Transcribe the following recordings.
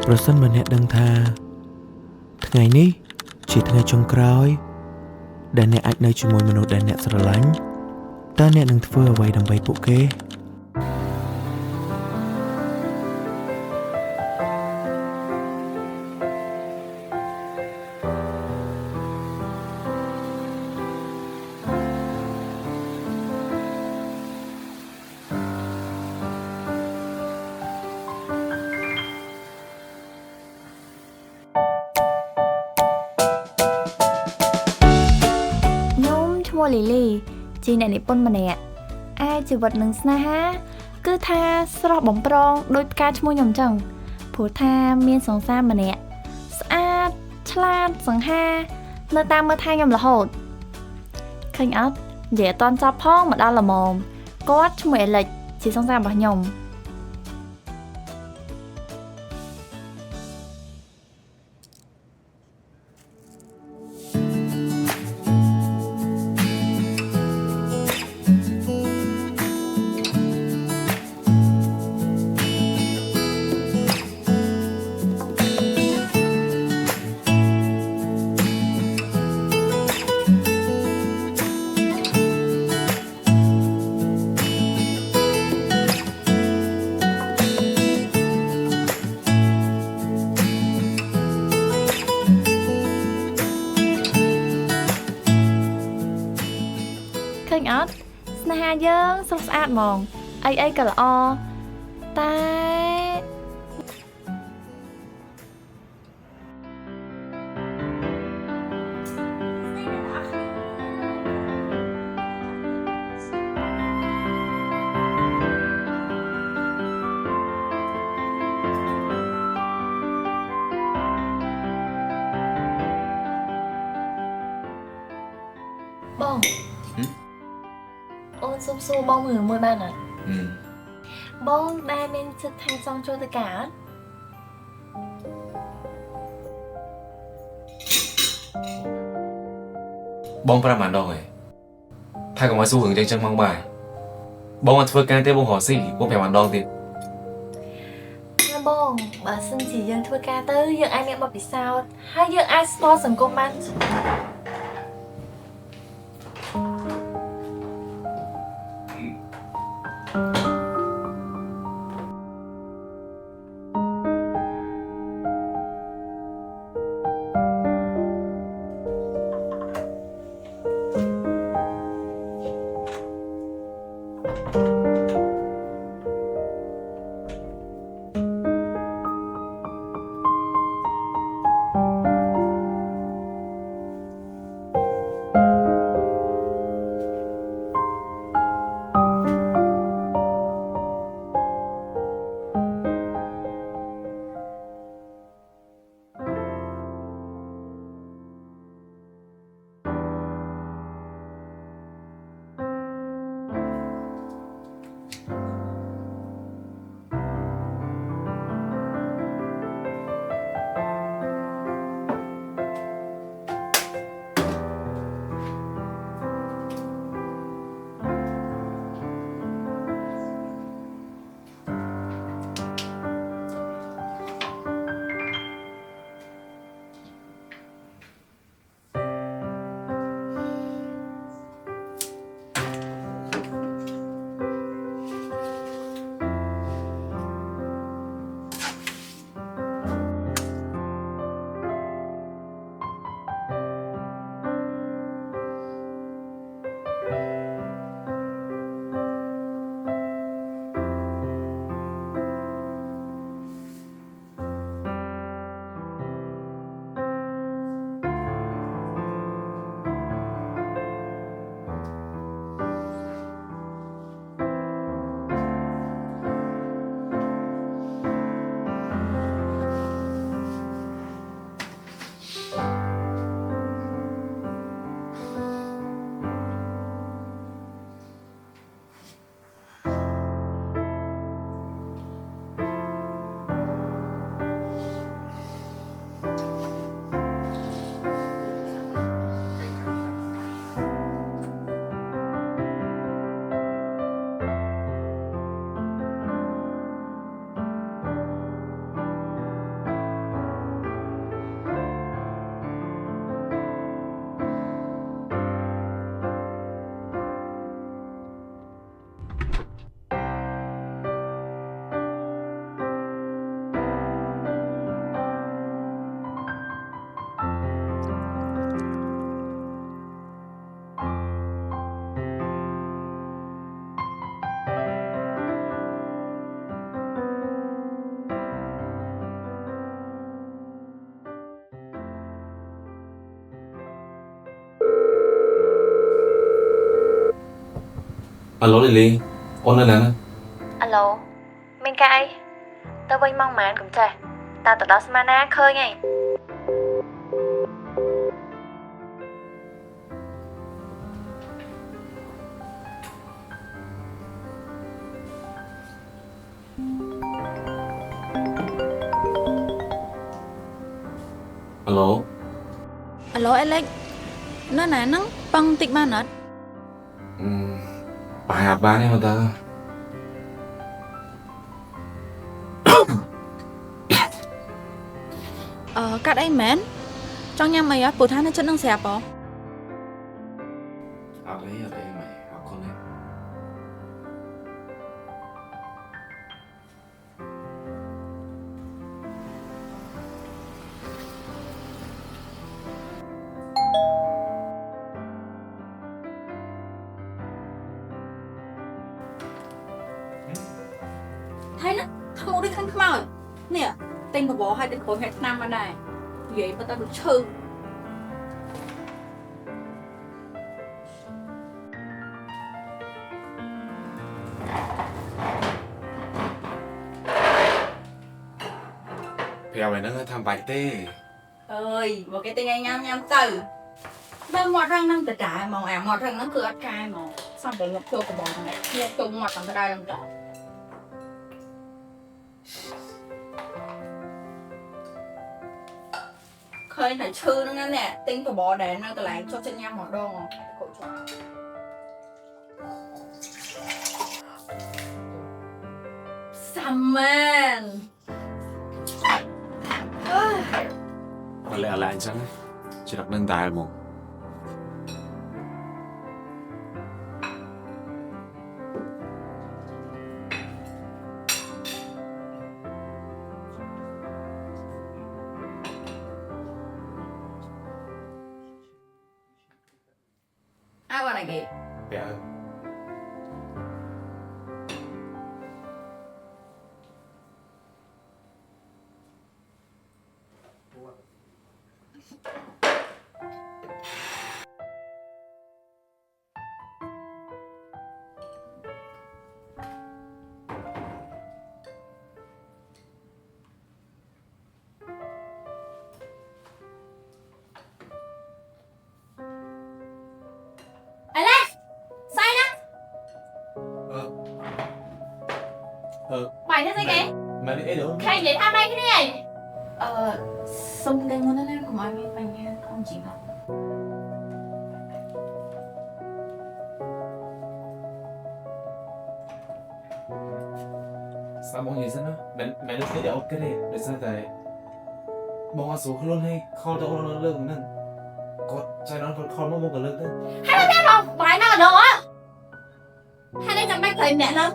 ប្រសិនបើអ្នកដឹងថាថ្ងៃនេះជាថ្ងៃចុងក្រោយដែលអ្នកអាចនៅជាមួយមនុស្សដែលអ្នកស្រឡាញ់តើអ្នកនឹងធ្វើអ្វីដើម្បីពួកគេឈ្មោះលីលីជាអ្នកនិពន្ធម្នាក់ឯជីវិតនឹងស្នេហាគឺថាស្រស់បំប្រងដូចផ្កាឈ្មោះខ្ញុំចឹងព្រោះថាមានសង្សារម្នាក់ស្អាតឆ្លាតសង្ហានៅតាមមើលថែខ្ញុំរហូតឃើញអត់និយាយអត់តន់ចប់ផងមកដល់ល្មមគាត់ឈ្មោះអេលិចជាសង្សាររបស់ខ្ញុំឃើញអត់ស្នេហាយើងស្រស់ស្អាតហ្មងអីក៏ល្អតែបងអូនសុំសួរបងមួយបានអត់បងដែលមានចិត្តថាចង់ចូលទៅការអត់បងប្រាប់បានដងឯងថាកុំឲ្យសួររឿងចឹងមកបាយបងអត់ធ្វើការទេបងរកស៊ីបងប្រាប់បានដងទៀតណាបងបើសិនជាយើងធ្វើការទៅយើងអាចមានបទពិសោធន៍ហើយយើងអាចស្គាល់សង្គមបាន Alo Lily, ôn lên nè. Alo, mình cái tao vinh mong màn cũng chả. Tao tao đó mana khơi ngay. Alo. Alo Alex, nó nè nó băng tịch mà nó Bài hạt ba này mà ta. cắt ấy mến trong nhà mày á, bố than nó chân đang xẹp hả? Ở đây mày, học con này. Thấy nó, thằng đi khăn khmao nè, tên của bố hay tên khối Việt Nam mà này vậy mà tao được chư Phèo mày nó tham bài tê. ơi, một cái tên anh nhăm từ bên mọt răng năng từ trái màu à mọt răng nó cứ cay màu xong rồi ngập chua của bò này ngập chua mọt thằng cái đây làm rõ khơi này chư nó nè tính của bò để nó từ lại cho chân nhăm mọt đô Salmon Mà lẽ là anh sáng ấy. Chỉ đọc nâng tài một. ai qua này kì Dạ. sai đó mày thế kì Mày đi được. khai vậy tham đây cái này xong đây muốn lên của mày mày nghe không chỉ không Sao mọi người á? Mẹ nó thấy được cái này, để sao tại mong ăn số luôn hay kho đâu nó lương nên có trái nó còn kho nó mua cả lương đấy. không mày nó đồ á hai đây chẳng bách thầy mẹ lắm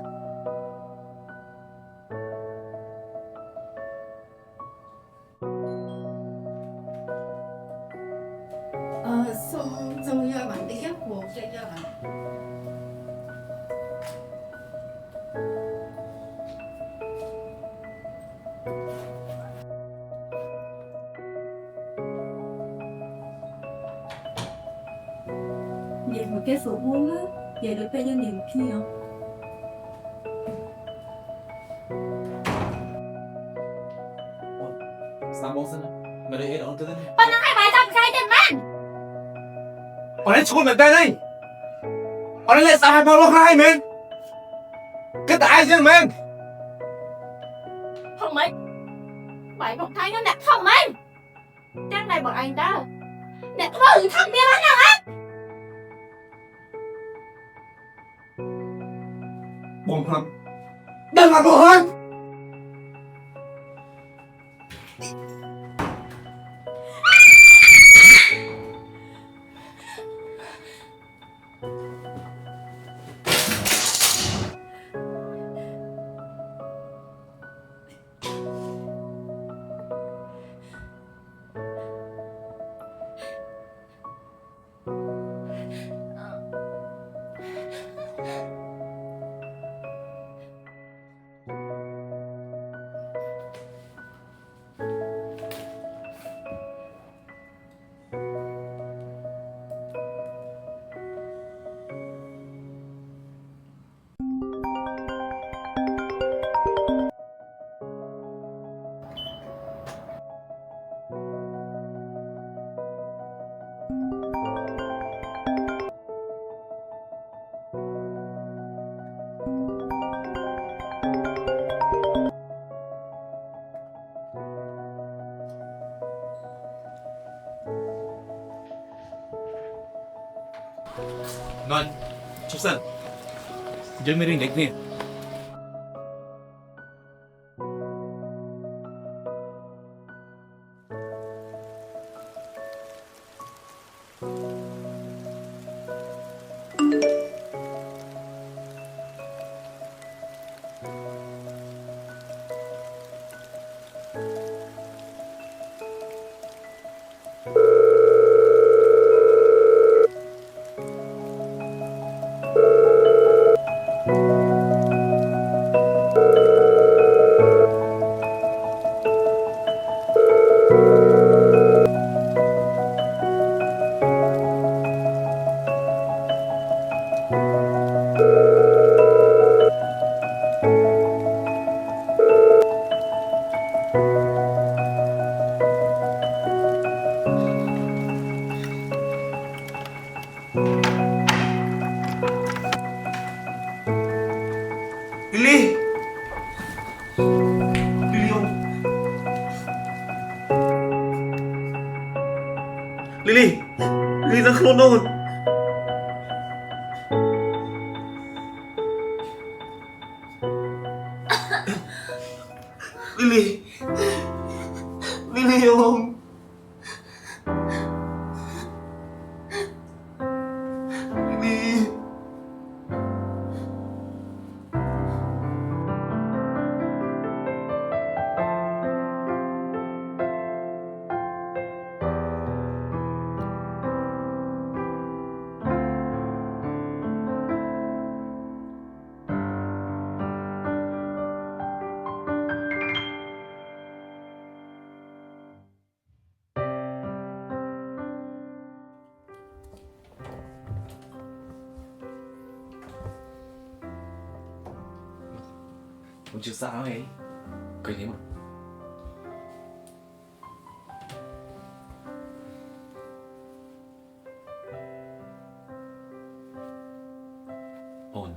xong giờ bạn đi ghép cuộc chơi giờ bạn vậy mà cái số buông á vậy được bây giờ niềm kia không Sao bông xin mày đi đâu tới đây? bạn nói hai bài tập khai tiền man Ở đây chôn mày tên đây. Ở đây lại sao hai bao lo hai mình? Cái tại chứ mình? không mấy mày không thấy nó đẹp không mấy trang này bọn anh đó đẹp thử thăm bia bán nào á Buồn lắm. Đừng làm buồn hơn. ngon chúc sân dân mới đi lịch nè Lily Lily ơi Lily Lily đang khôn rồi Lily Lily không Lily Không chịu sao ấy cười thế mà ổn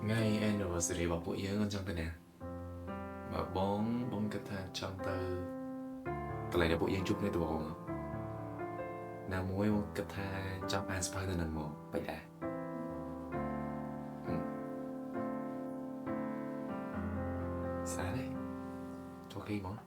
ngay anniversaryរបស់ពួកយើងអញ្ចឹងទៅណាបើបងគិតថាចង់ទៅកន្លែងដែលពួកយើងជួបគ្នាទៅបងណាមួយមកគិតថាចង់អានស្ពើទៅនឹងមកបែបដែរស្អាតទេចូលគេមក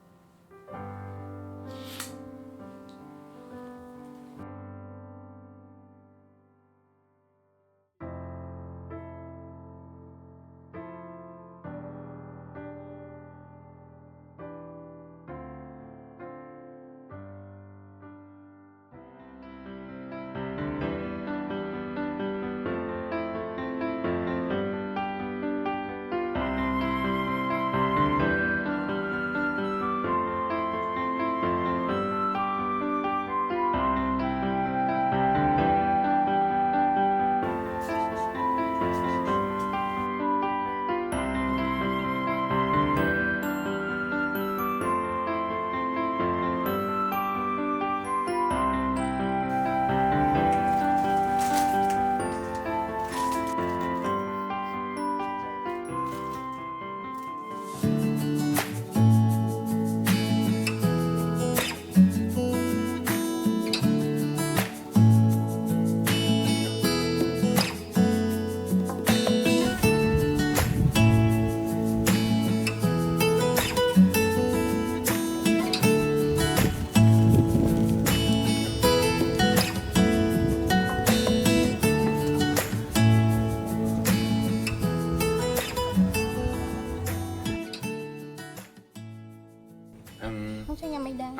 Không cho nhà mày đang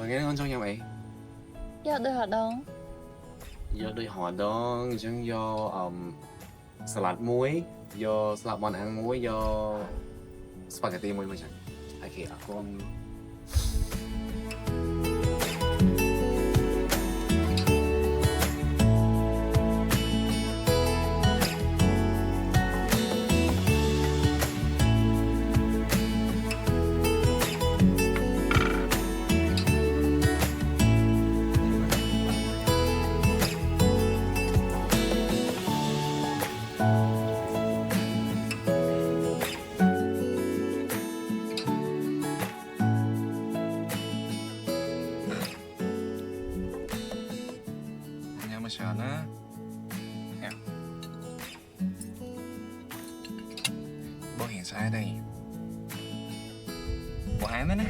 nghe con cho nhau vậy Giờ đưa họ đón do đôi họ đó chẳng do salad muối do salad món ăn muối do spaghetti muối chẳng hay kể con មកច្រើនណាបងរៀងស្អាតទេបងអែមណា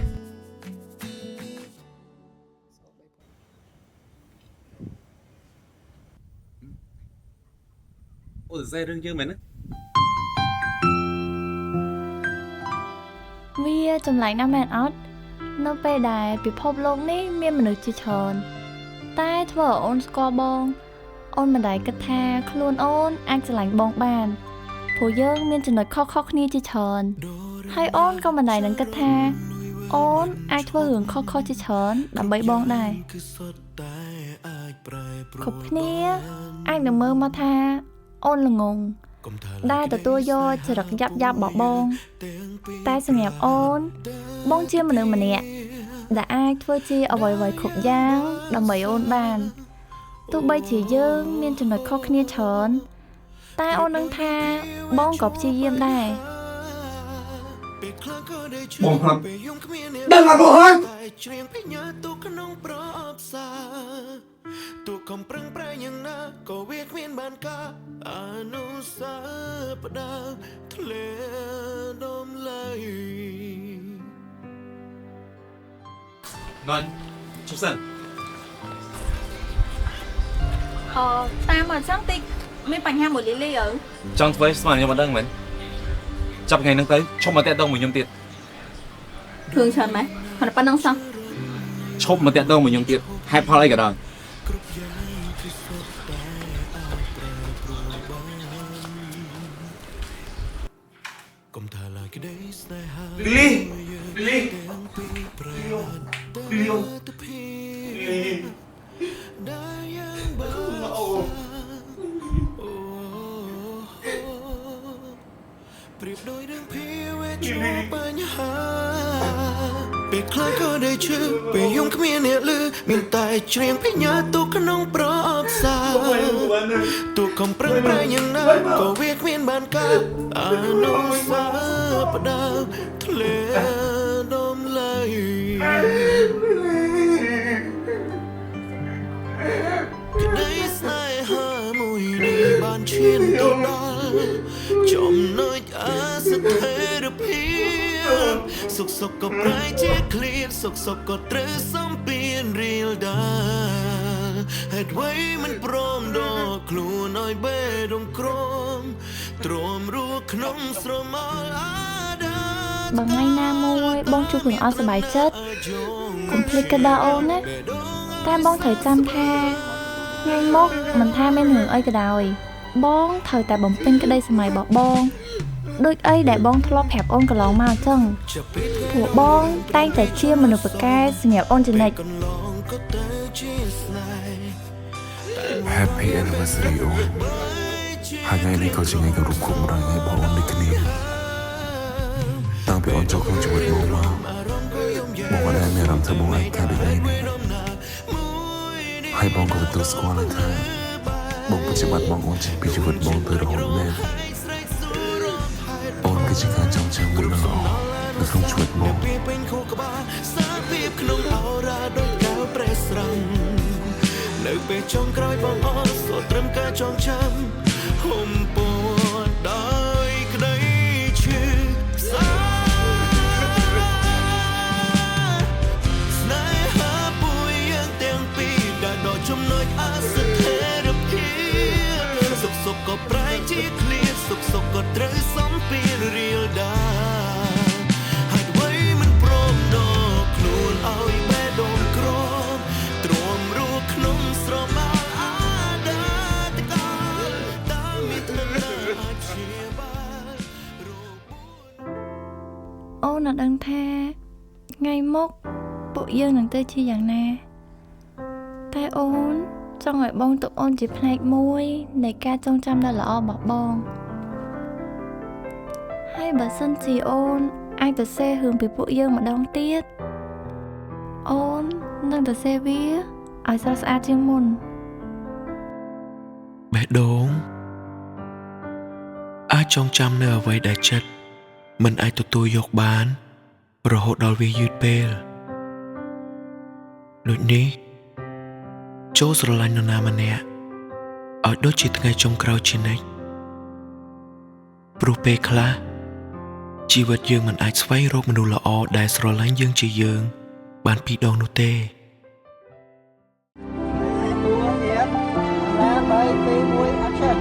អូសរសៃរឿងយើងមែនណា វាចម្លែកណាស់មែនអត់នៅពេលដែលពិភពលោកនេះមានមនុស្សជាច្រើនតែធ្វើឲ្យអូនស្គាល់បងអូនមិនដែលគិតថាខ្លួនអូនអាចស្រឡាញ់បងបានព្រោះយើងមានចំណុចខុសៗគ្នាជាច្រើនហើយអូនក៏មិនដែលនឹងគិតថាអូនអាចធ្វើរឿងខុសៗជាច្រើនដើម្បីបងដែរគ្រប់គ្នាអាចនឹងមើលមកថាអូនល្ងងដែលទទួលយកចរិតយ៉ាប់របស់បងតែសម្រាប់អូនបងជាមនុស្សម្នាក់ដែលអាចធ្វើជាអ្វីៗគ្រប់យ៉ាងដើម្បីអូនបានទោះបីជាយើងមានចំណុចខុសគ្នាច្រើនតែអូននឹងថាបងក៏ព្យាយាមដែរ បងហត់ដឹងអត់បងហត់ ទូកំប្រឹងប្រែងយ៉ាងណាក៏វាគ្មានបានការអនុស្សាវរីយ៍ផ្ដាល់ធ្លាដុំឡើយ Ngon, chúc sân. តាមមកសឹងតិចមានបញ្ហាមួយលីលីអើ Trong với smart nhưng mà đang mình. Chập ngày nâng tới, chốt mà tẹt đông mình nhung tiệt. គ្រឿងច្រើនម៉េះមិនប៉ុណ្ណឹងសោះ Chốt mà tẹt đông mình nhung tiệt. Hai pha lấy cả đời. Lily, Lily, Lily, Lily. ប្រៀបដូចរឿងភាវៈជួបបញ្ហាពេលខ្លះក៏ได้ឈឺពេលយំគ្មានអ្នកលឺមានតែច្រៀងបញ្ញាទុកក្នុងប្រអប់សាទូកំប្រឹងប្រែងយ៉ាងណាក៏វាគ្មានបានការអនុស្សាវរីយ៍ផ្ដាល់ធ្លាដុំឡើយក្តីស្នេហាមួយនេះបានឈានទៅដល់ចំណុចអាសថិរភាពសុខសុខក៏ប្រែជាឃ្លានសុខសុខក៏ត្រូវសំពៀនរៀលដែរហេតុអ្វីមិនព្រមដកខ្លួនឲ្យបេះដូងក្រមទ្រាំរស់ក្នុងស្រមោលអាដាបើថ្ងៃណាមួយបងជួបរឿងអត់សប្បាយចិត្តកុំភ្លេចក្តារអូនណាតែបងត្រូវចាំថាថ្ងៃមុខមិនថាមានរឿងអីក៏ដោយបងត្រូវតែបំពេញក្តីស្រមៃរបស់បងដូចអីដែលបងធ្លាប់ប្រាប់អូនកន្លងមកអញ្ចឹងព្រោះបងតែងតែជាមនុស្សប្រកែសម្រាប់អូនចំណិច Happy anniversary អូនហើយថ្ងៃនេះក៏ជាថ្ងៃគម្រប់ខួប100ថ្ងៃបងអូនដូចគ្នាតាំងពីអូនចូលក្នុងជីវិតបងមកបងបានមានអារម្មណ៍ថាបងឯកាដូចនេះហើយបងក៏ទទួលស្គាល់ថាបងពិតជាបាត់បង់អូនចេញពីជីវិតបងទៅរហូតមែនអូនគឺជាការចងចាំមួយដ៏ល្អនៅក្នុងជីវិតបងនៅពេលចុងក្រោយបងអត់សូត្រឹមការចងចាំហុំពណ៌ដោយក្តីឈឺសាស្នេហាពួយយ៉ាងទាំងពីរដែលដល់ចំណុចអសថិរភាពសុខសុខក៏ប្រែជាឃ្លាតសុខសុខក៏ត្រូវសំពីរៀលដែរហើយអ្វីមិនព្រមដល់ខ្លួនឲ្យបេះដូងក្រមទ្រាំរស់ក្នុងស្រមោលអាដាតកលតាមមានថ្នាក់អាចជាបាលអូនអត់ដឹងថាថ្ងៃមុខពួកយើងនឹងទៅជាយ៉ាងណាតែអូនចង់ឲ្យបងទុកអូនជាផ្នែកមួយនៃការចងចាំដ៏ល្អរបស់បងហើយបើសិនជាអូនអាចទៅសេរឿងពីពួកយើងម្ដងទៀតអូននឹងទៅសេវាឲ្យស្រស់ស្អាតជាងមុន បេះដូងអាចចងចាំនៅអ្វីដែលចិត្តមិនអាចទទួលយកបានរហូតដល់វាយឺតពេលដូចនេះចូលស្រឡាញ់នរណាម្នាក់ ឲ្យដូចជាថ្ងៃចុងក្រោយជានិច្ចព្រោះពេលខ្លះជីវិតយើងមិនអាចស្វែងរកមនុស្សល្អដែលស្រឡាញ់យើងជាយើងបានពីរដងនោះទេ 3 2 1 action